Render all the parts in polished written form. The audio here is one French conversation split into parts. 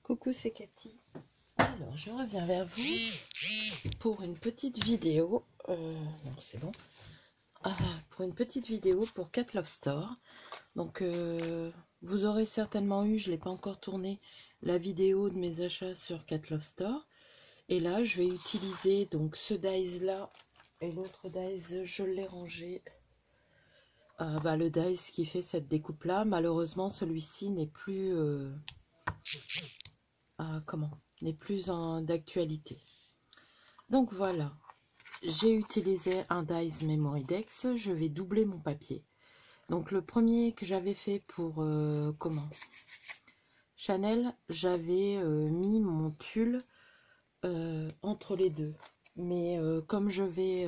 Coucou, c'est Cathy. Alors, je reviens vers vous pour une petite vidéo. Non, c'est bon. Pour une petite vidéo pour Cat Love Store. Donc, vous aurez certainement eu, je ne l'ai pas encore tourné, la vidéo de mes achats sur Cat Love Store. Et là, je vais utiliser donc ce dies là et l'autre dies, je l'ai rangé. Le dies qui fait cette découpe là, malheureusement, celui-ci n'est plus n'est plus d'actualité. Donc voilà, j'ai utilisé un dies Memorydex. Je vais doubler mon papier. Donc le premier que j'avais fait pour Chanel, j'avais mis mon tulle entre les deux. Mais comme je vais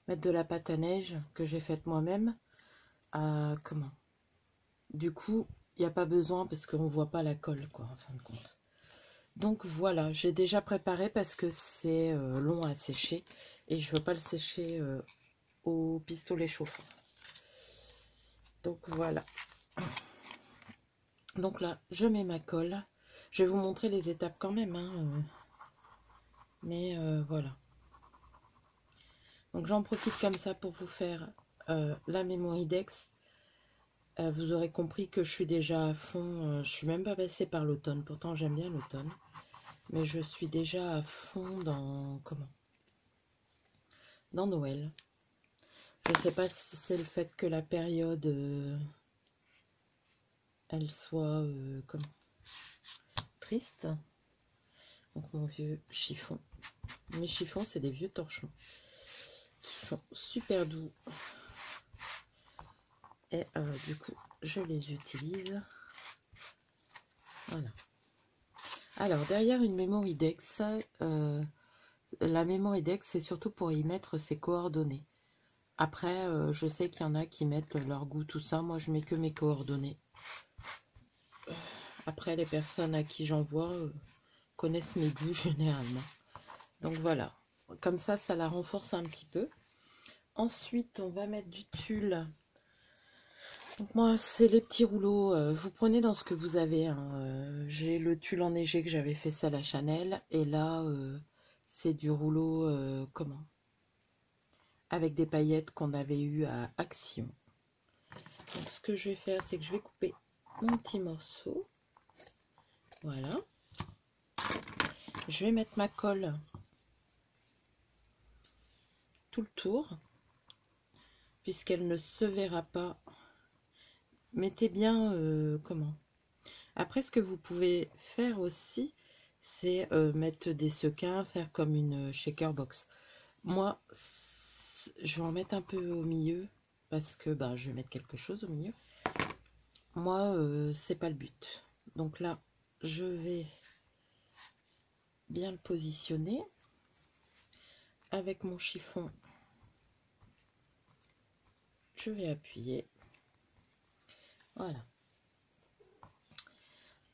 mettre de la pâte à neige que j'ai faite moi-même, du coup il n'y a pas besoin parce qu'on voit pas la colle quoi en fin de compte. Donc voilà, j'ai déjà préparé parce que c'est long à sécher et je veux pas le sécher au pistolet chauffant. Donc voilà. Donc là, je mets ma colle. Je vais vous montrer les étapes quand même, hein, mais voilà. Donc j'en profite comme ça pour vous faire la Memorydex. Vous aurez compris que je suis déjà à fond. Je suis même pas passée par l'automne. Pourtant j'aime bien l'automne, mais je suis déjà à fond dans dans Noël. Je ne sais pas si c'est le fait que la période elle soit triste. Donc mon vieux chiffon. Mes chiffons, c'est des vieux torchons qui sont super doux. Et du coup, je les utilise. Voilà. Alors, derrière une Memorydex, la Memorydex, c'est surtout pour y mettre ses coordonnées. Après, je sais qu'il y en a qui mettent leur goût, tout ça. Moi, je mets que mes coordonnées. Après, les personnes à qui j'envoie connaissent mes goûts généralement. Donc voilà. Comme ça, ça la renforce un petit peu. Ensuite, on va mettre du tulle. Donc moi, c'est les petits rouleaux. Vous prenez dans ce que vous avez. Hein. J'ai le tulle enneigé que j'avais fait ça à la Chanel. Et là, c'est du rouleau, avec des paillettes qu'on avait eu à Action. Donc ce que je vais faire, c'est que je vais couper mon petit morceau. Voilà. Je vais mettre ma colle tout le tour, puisqu'elle ne se verra pas. Mettez bien, Après, ce que vous pouvez faire aussi, c'est mettre des sequins, faire comme une shaker box. Moi, je vais en mettre un peu au milieu, parce que je vais mettre quelque chose au milieu. Moi, c'est pas le but. Donc là, je vais bien le positionner avec mon chiffon. Je vais appuyer. Voilà.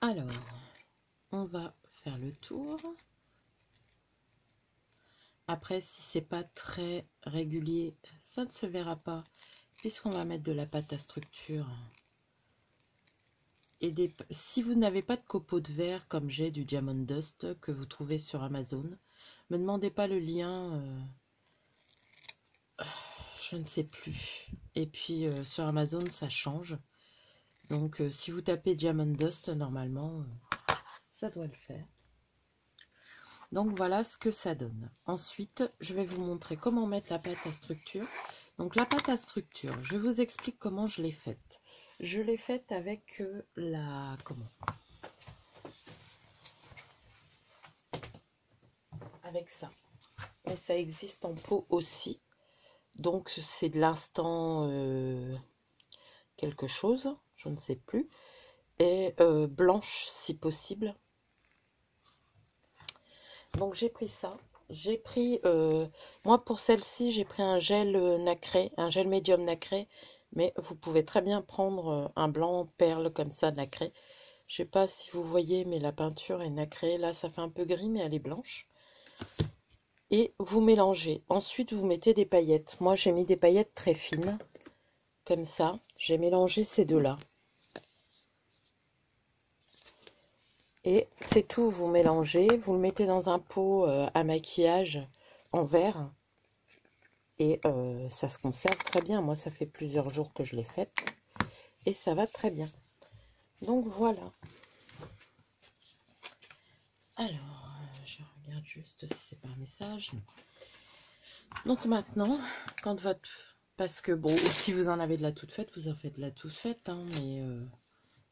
Alors, on va faire le tour. Après, si c'est pas très régulier, ça ne se verra pas, puisqu'on va mettre de la pâte à structure. Et si vous n'avez pas de copeaux de verre, comme j'ai du Diamond Dust que vous trouvez sur Amazon, me demandez pas le lien, je ne sais plus. Et puis sur Amazon, ça change. Donc si vous tapez Diamond Dust, normalement, ça doit le faire. Donc voilà ce que ça donne. Ensuite, je vais vous montrer comment mettre la pâte à structure. Donc la pâte à structure, je vous explique comment je l'ai faite. Je l'ai faite avec avec ça. Et ça existe en pot aussi. Donc c'est de l'instant quelque chose, je ne sais plus. Et blanche si possible. Donc j'ai pris ça. J'ai pris, moi pour celle-ci, j'ai pris un gel nacré, un gel médium nacré. Mais vous pouvez très bien prendre un blanc perle comme ça nacré. Je sais pas si vous voyez, mais la peinture est nacrée. Là, ça fait un peu gris, mais elle est blanche. Et vous mélangez. Ensuite, vous mettez des paillettes. Moi, j'ai mis des paillettes très fines, comme ça. J'ai mélangé ces deux-là. Et c'est tout, vous mélangez, vous le mettez dans un pot à maquillage en verre. Et ça se conserve très bien. Moi, ça fait plusieurs jours que je l'ai faite. Et ça va très bien. Donc voilà. Alors, je regarde juste si c'est par message. Donc maintenant, quand votre... Parce que bon, si vous en avez de la toute faite, vous en faites de la toute faite. Hein, mais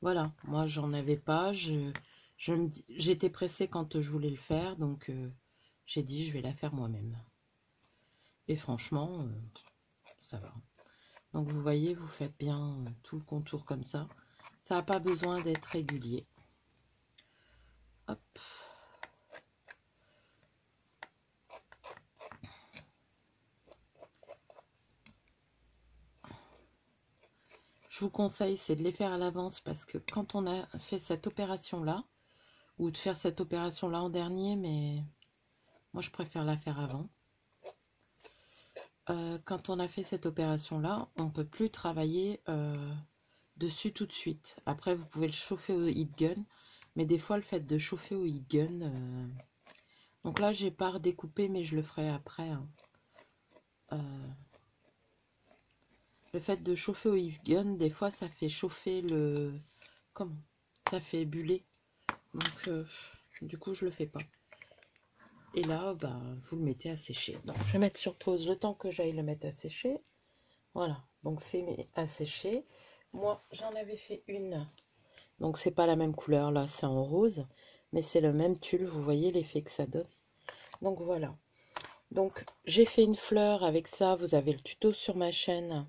voilà, moi j'en avais pas. J'étais pressée quand je voulais le faire. Donc j'ai dit je vais la faire moi-même. Et franchement, ça va. Donc vous voyez, vous faites bien tout le contour comme ça. Ça n'a pas besoin d'être régulier. Hop. Je vous conseille, c'est de les faire à l'avance parce que quand on a fait cette opération-là, ou de faire cette opération-là en dernier, mais moi je préfère la faire avant. Quand on a fait cette opération-là, on ne peut plus travailler dessus tout de suite. Après, vous pouvez le chauffer au heat gun, mais des fois, le fait de chauffer au heat gun... Donc là, j'ai pas redécoupé, mais je le ferai après. Hein. Le fait de chauffer au heat gun, des fois, ça fait chauffer le... Comment? Ça fait buller. Donc, du coup, je le fais pas. Et là, bah, vous le mettez à sécher. Donc, je vais mettre sur pause le temps que j'aille le mettre à sécher. Voilà. Donc, c'est mis à sécher. Moi, j'en avais fait une. Donc, c'est pas la même couleur. Là, c'est en rose. Mais c'est le même tulle. Vous voyez l'effet que ça donne. Donc, voilà. Donc, j'ai fait une fleur avec ça. Vous avez le tuto sur ma chaîne.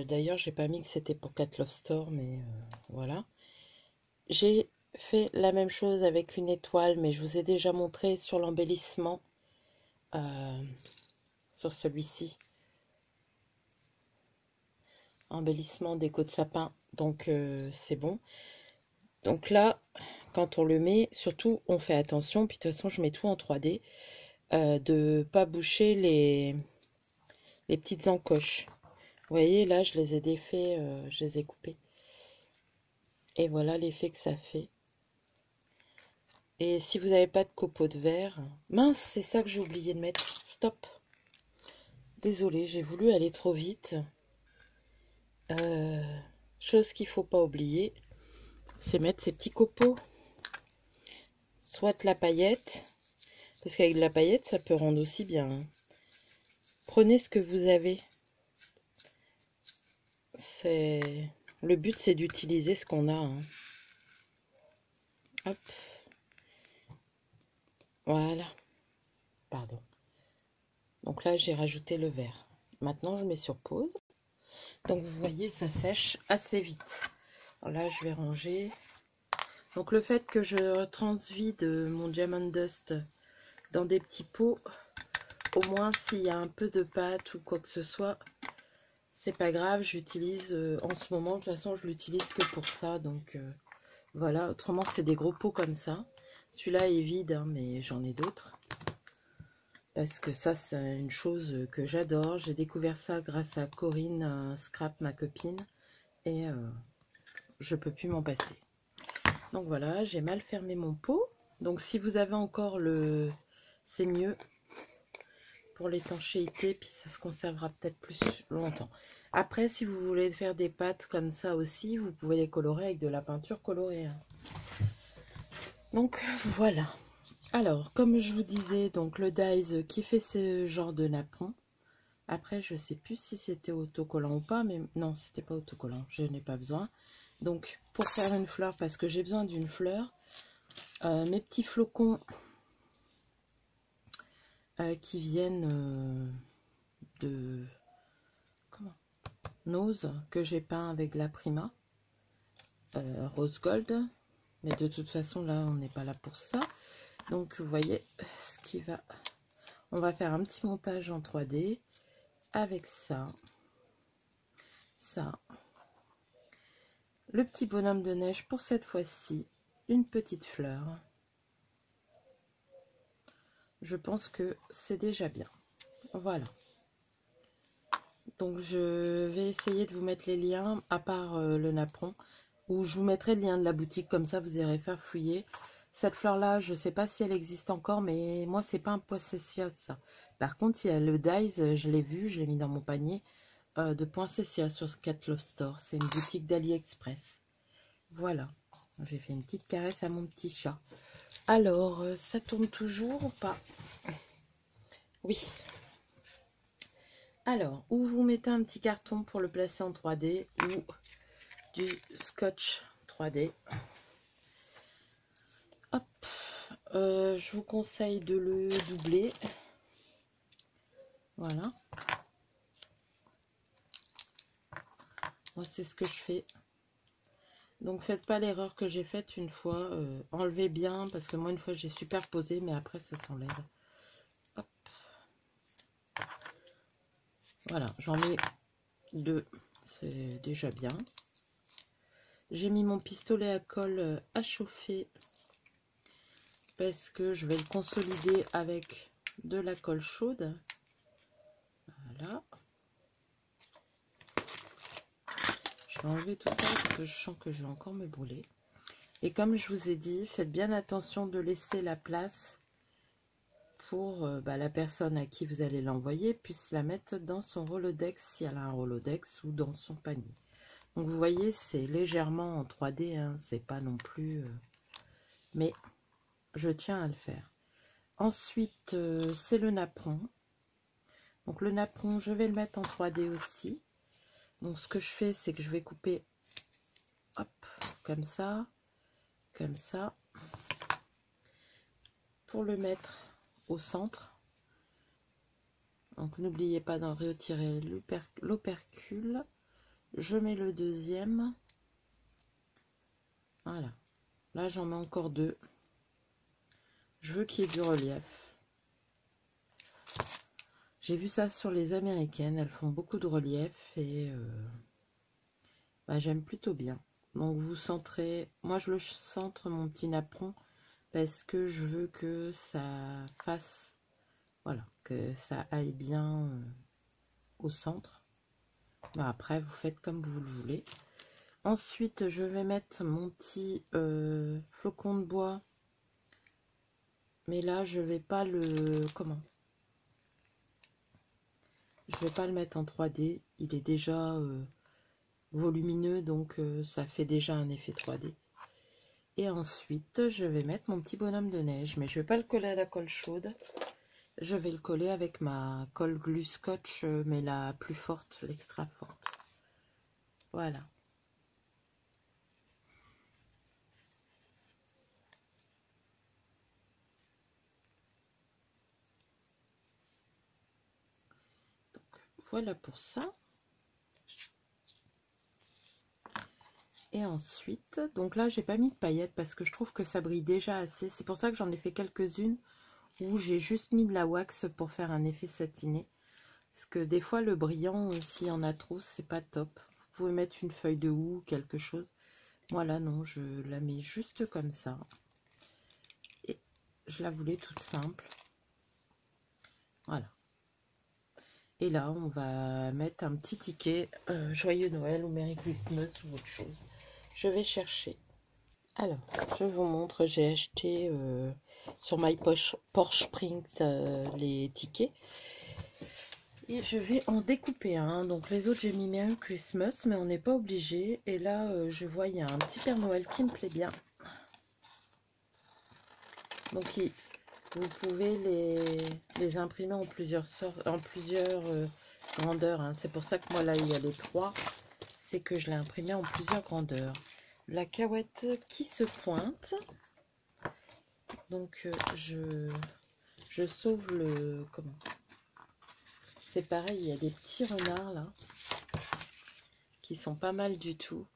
D'ailleurs, j'ai pas mis que c'était pour Cat Love Store, mais voilà. J'ai fait la même chose avec une étoile, mais je vous ai déjà montré sur l'embellissement, sur celui-ci. Embellissement déco de sapin, donc c'est bon. Donc là, quand on le met, surtout, on fait attention, puis de toute façon, je mets tout en 3D, de pas boucher les petites encoches. Vous voyez, là, je les ai défaits, je les ai coupés. Et voilà l'effet que ça fait. Et si vous n'avez pas de copeaux de verre... Mince, c'est ça que j'ai oublié de mettre. Stop. Désolée, j'ai voulu aller trop vite. Chose qu'il ne faut pas oublier, c'est mettre ces petits copeaux. Soit la paillette, parce qu'avec de la paillette, ça peut rendre aussi bien. Hein. Prenez ce que vous avez. Le but, c'est d'utiliser ce qu'on a. Hein. Hop. Voilà. Pardon. Donc là, j'ai rajouté le vert. Maintenant, je mets sur pause. Donc, vous voyez, ça sèche assez vite. Alors là, je vais ranger. Donc, le fait que je transvide mon Diamond Dust dans des petits pots, au moins, s'il y a un peu de pâte ou quoi que ce soit, c'est pas grave. J'utilise en ce moment, de toute façon, je l'utilise que pour ça. Donc, voilà. Autrement, c'est des gros pots comme ça. Celui-là est vide, hein, mais j'en ai d'autres. Parce que ça, c'est une chose que j'adore. J'ai découvert ça grâce à Corinne Scrap, ma copine. Et je peux plus m'en passer. Donc voilà, j'ai mal fermé mon pot. Donc si vous avez encore le... C'est mieux pour l'étanchéité. Puis ça se conservera peut-être plus longtemps. Après, si vous voulez faire des pâtes comme ça aussi, vous pouvez les colorer avec de la peinture colorée. Hein. Donc voilà. Alors, comme je vous disais, donc le Dies qui fait ce genre de napperon. Après, je sais plus si c'était autocollant ou pas, mais non, c'était pas autocollant. Je n'ai pas besoin. Donc, pour faire une fleur, parce que j'ai besoin d'une fleur, mes petits flocons qui viennent de Nose, que j'ai peint avec la Prima, Rose Gold. Mais de toute façon, là, on n'est pas là pour ça. Donc, vous voyez ce qui va... On va faire un petit montage en 3D avec ça. Ça. Le petit bonhomme de neige pour cette fois-ci. Une petite fleur. Je pense que c'est déjà bien. Voilà. Donc, je vais essayer de vous mettre les liens, à part le napperon. Ou je vous mettrai le lien de la boutique, comme ça vous irez faire fouiller. Cette fleur-là, je ne sais pas si elle existe encore, mais moi, c'est pas un poinsettia, ça. Par contre, il y a le Dice, je l'ai vu, je l'ai mis dans mon panier, de poinsettia sur Cat Love Store. C'est une boutique d'AliExpress. Voilà. J'ai fait une petite caresse à mon petit chat. Alors, ça tourne toujours ou pas? Oui. Alors, ou vous mettez un petit carton pour le placer en 3D, ou du scotch 3D. Hop. Je vous conseille de le doubler. Voilà. Moi, c'est ce que je fais. Donc, faites pas l'erreur que j'ai faite une fois. Enlevez bien, parce que moi, une fois, j'ai superposé, mais après, ça s'enlève. Hop. Voilà, j'en mets 2. C'est déjà bien. J'ai mis mon pistolet à colle à chauffer parce que je vais le consolider avec de la colle chaude. Voilà. Je vais enlever tout ça parce que je sens que je vais encore me brûler. Et comme je vous ai dit, faites bien attention de laisser la place pour la personne à qui vous allez l'envoyer puisse la mettre dans son Rolodex si elle a un Rolodex ou dans son panier. Donc vous voyez, c'est légèrement en 3D, hein, c'est pas non plus... mais je tiens à le faire. Ensuite, c'est le napperon. Donc le napperon, je vais le mettre en 3D aussi. Donc ce que je fais, c'est que je vais couper, hop, comme ça, pour le mettre au centre. Donc n'oubliez pas d'en retirer l'opercule. Je mets le deuxième. Voilà. Là, j'en mets encore 2. Je veux qu'il y ait du relief. J'ai vu ça sur les américaines. Elles font beaucoup de relief et j'aime plutôt bien. Donc vous centrez. Moi, je le centre mon petit napperon parce que je veux que ça fasse... Voilà, que ça aille bien au centre. Après, vous faites comme vous le voulez. Ensuite, je vais mettre mon petit flocon de bois. Mais là, je vais pas le... Comment? Je vais pas le mettre en 3D. Il est déjà volumineux, donc ça fait déjà un effet 3D. Et ensuite, je vais mettre mon petit bonhomme de neige. Mais je vais pas le coller à la colle chaude. Je vais le coller avec ma colle glue scotch, mais la plus forte, l'extra forte. Voilà. Donc, voilà pour ça. Et ensuite, donc là, j'ai pas mis de paillettes parce que je trouve que ça brille déjà assez. C'est pour ça que j'en ai fait quelques-unes où j'ai juste mis de la wax pour faire un effet satiné. Parce que des fois, le brillant, s'il y en a trop, c'est pas top. Vous pouvez mettre une feuille de houx, quelque chose. Moi, là, non, je la mets juste comme ça. Et je la voulais toute simple. Voilà. Et là, on va mettre un petit ticket Joyeux Noël ou Merry Christmas ou autre chose. Je vais chercher. Alors, je vous montre, j'ai acheté sur My Porsche Print les tickets. Et je vais en découper un. Donc les autres, j'ai mis Merry Christmas, mais on n'est pas obligé. Et là, je vois, il y a un petit Père Noël qui me plaît bien. Donc, vous pouvez les imprimer en plusieurs grandeurs. Hein. C'est pour ça que moi, là, il y a les 3. C'est que je l'ai imprimé en plusieurs grandeurs. La cahuète qui se pointe. Donc, je sauve le... Comment? C'est pareil, il y a des petits renards, là, qui sont pas mal du tout.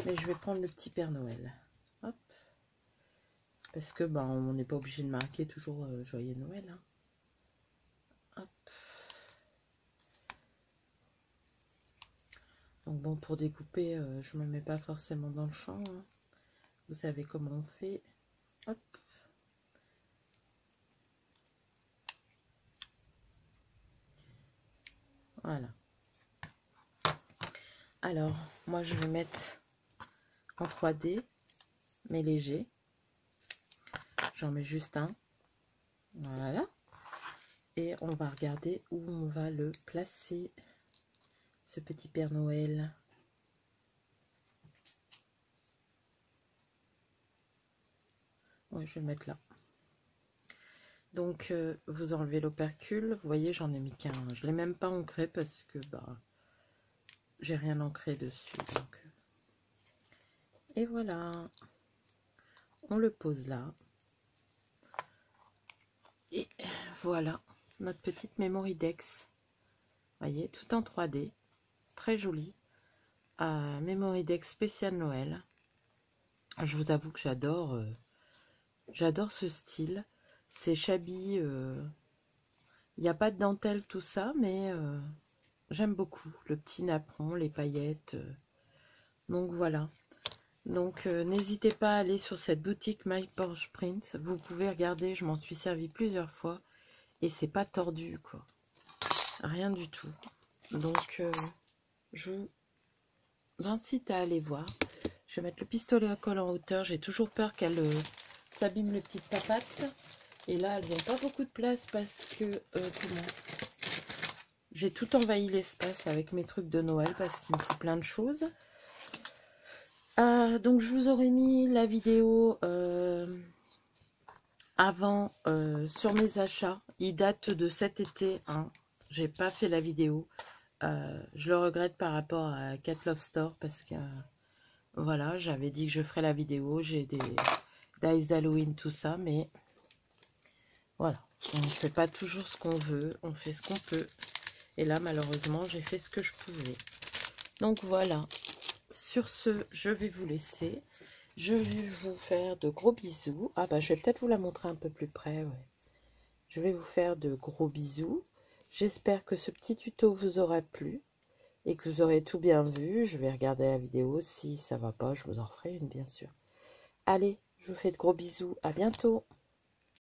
Mais je vais prendre le petit Père Noël. Hop. Parce que, on n'est pas obligé de marquer toujours Joyeux Noël. Hein. Hop. Donc bon, pour découper, je me mets pas forcément dans le champ. Hein. Vous savez comment on fait. Hop. Voilà. Alors, moi je vais mettre en 3D, mais léger. J'en mets juste un. Voilà. Et on va regarder où on va le placer, ce petit Père Noël. Ouais, je vais le mettre là. Donc, vous enlevez l'opercule. Vous voyez, j'en ai mis qu'un. Je ne l'ai même pas ancré parce que j'ai rien ancré dessus. Donc. Et voilà. On le pose là. Et voilà notre petite Memoridex. Vous voyez, tout en 3D. Très joli. Memoridex spécial Noël. Je vous avoue que j'adore ce style. C'est shabby. Il n'y a pas de dentelle, tout ça, mais j'aime beaucoup. Le petit napperon, les paillettes. Donc voilà. Donc n'hésitez pas à aller sur cette boutique My Porch Print. Vous pouvez regarder, je m'en suis servi plusieurs fois. Et c'est pas tordu, quoi. Rien du tout. Donc je vous incite à aller voir. Je vais mettre le pistolet à colle en hauteur. J'ai toujours peur qu'elle s'abîme les petites papates. Et là, elles n'ont pas beaucoup de place parce que j'ai tout envahi l'espace avec mes trucs de Noël parce qu'il me faut plein de choses. Donc, je vous aurais mis la vidéo avant sur mes achats. Il date de cet été. Hein. J'ai pas fait la vidéo. Je le regrette par rapport à Cat Love Store parce que voilà, j'avais dit que je ferais la vidéo. J'ai des dice d'Halloween, tout ça, mais voilà, on ne fait pas toujours ce qu'on veut, on fait ce qu'on peut. Et là, malheureusement, j'ai fait ce que je pouvais. Donc voilà, sur ce, je vais vous laisser. Je vais vous faire de gros bisous. Ah bah, je vais peut-être vous la montrer un peu plus près. Ouais. Je vais vous faire de gros bisous. J'espère que ce petit tuto vous aura plu et que vous aurez tout bien vu. Je vais regarder la vidéo. Si ça va pas, je vous en ferai une, bien sûr. Allez, je vous fais de gros bisous. À bientôt.